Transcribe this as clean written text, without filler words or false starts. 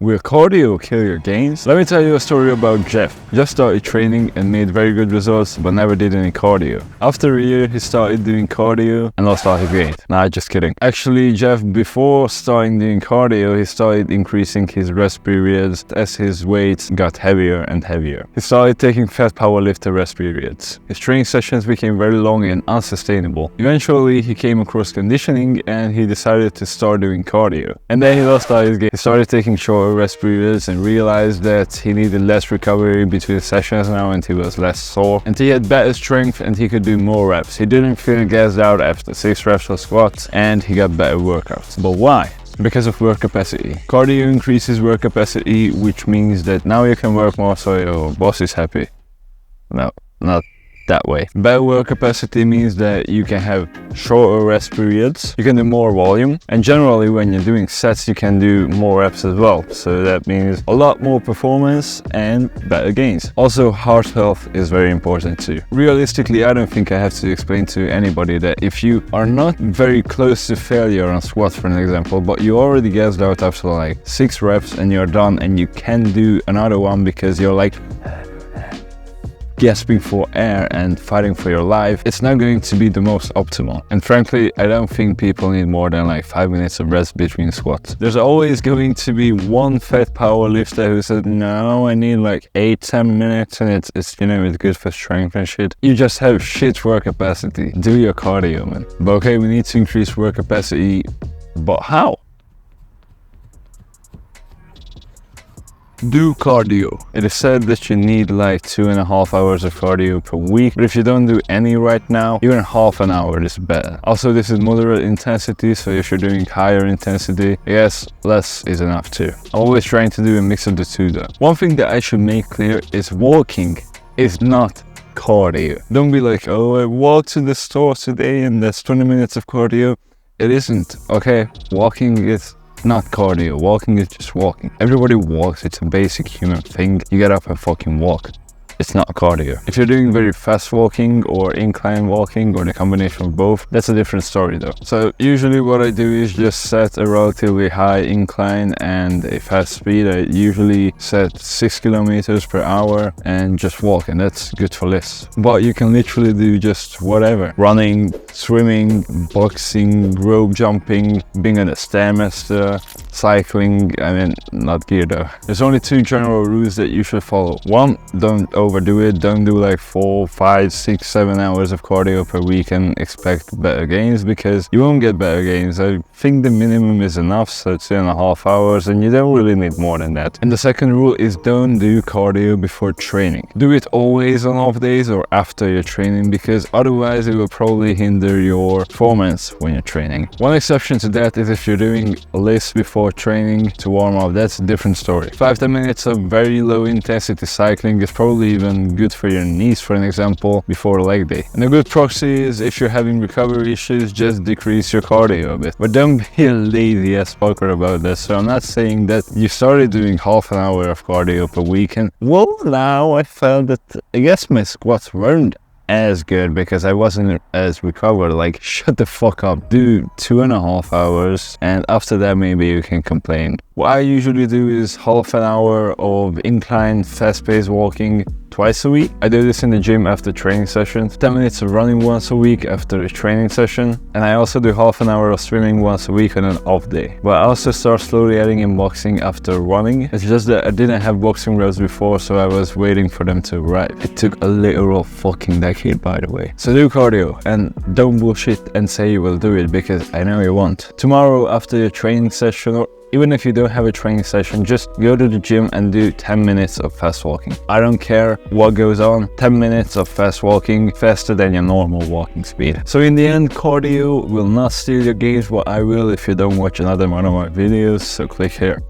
Will cardio kill your gains? Let me tell you a story about Jeff. Jeff started training and made very good results, but never did any cardio. After a year, he started doing cardio and lost all his gains. Nah, just kidding. Actually, Jeff, before starting doing cardio, he started increasing his rest periods as his weights got heavier and heavier. He started taking fat powerlifter rest periods. His training sessions became very long and unsustainable. Eventually, he came across conditioning and he decided to start doing cardio. And then he lost all his gains. He started taking shorter rest periods and realized that he needed less recovery between sessions now, and he was less sore and he had better strength and he could do more reps. He didn't feel gassed out after 6 reps of squats and he got better workouts. But why? Because of work capacity. Cardio increases work capacity, which means that now you can work more so your boss is happy. No, not that way. Better work capacity means that you can have shorter rest periods, you can do more volume, and generally when you're doing sets you can do more reps as well. So that means a lot more performance and better gains. Also, heart health is very important too. Realistically, I don't think I have to explain to anybody that if you are not very close to failure on squats, for an example, but you already gassed out after like 6 reps and you're done and you can do another one because you're like gasping for air and fighting for your life, it's not going to be the most optimal. And frankly, I don't think people need more than like 5 minutes of rest between squats. There's always going to be one fat powerlifter who said, no, I need like 8-10 minutes and it's you know, it's good for strength and shit. You just have shit work capacity. Do your cardio, man. But okay, we need to increase work capacity, but how? Do cardio. It is said that you need like 2.5 hours of cardio per week, but if you don't do any right now, even half an hour is better. Also, this is moderate intensity, so if you're doing higher intensity, yes, less is enough too. I'm always trying to do a mix of the two though. One thing that I should make clear is walking is not cardio. Don't be like, oh, I walked to the store today and that's 20 minutes of cardio. It isn't, okay? Walking is not cardio. Walking is just walking. Everybody walks. It's a basic human thing. You get up and fucking walk. It's not cardio. If you're doing very fast walking or incline walking or the combination of both, that's a different story though. So usually what I do is just set a relatively high incline and a fast speed. I usually set 6 kilometers per hour and just walk, and that's good for lifts. But you can literally do just whatever. Running, swimming, boxing, rope jumping, being a stairmaster, cycling. I mean, not gear though. There's only 2 general rules that you should follow. 1, don't overdo it. Don't do like 4, 5, 6, 7 hours of cardio per week and expect better gains, because you won't get better gains. I think the minimum is enough, so 2.5 hours, and you don't really need more than that. And the second rule is don't do cardio before training. Do it always on off days or after your training, because otherwise it will probably hinder your performance when you're training. One exception to that is if you're doing lifts before training to warm up. That's a different story. 5-10 minutes of very low intensity cycling is probably even good for your knees, for an example, before leg day. And a good proxy is if you're having recovery issues, just decrease your cardio a bit. But don't be a lazy ass fucker about this. So I'm not saying that you started doing half an hour of cardio per week and well, now I felt that I guess my squats weren't as good because I wasn't as recovered. Like, shut the fuck up. Do 2.5 hours and after that maybe you can complain. What I usually do is half an hour of incline fast-paced walking twice a week. I do this in the gym after training sessions, 10 minutes of running once a week after a training session, and I also do half an hour of swimming once a week on an off day. But I also start slowly adding in boxing after running. It's just that I didn't have boxing gloves before, so I was waiting for them to arrive. It took a literal fucking decade, by the way. So do cardio and don't bullshit and say you will do it, because I know you won't. Tomorrow after your training session, or even if you don't have a training session, just go to the gym and do 10 minutes of fast walking. I don't care what goes on, 10 minutes of fast walking, faster than your normal walking speed. So in the end, cardio will not steal your gains, but I will if you don't watch another one of my videos, so click here.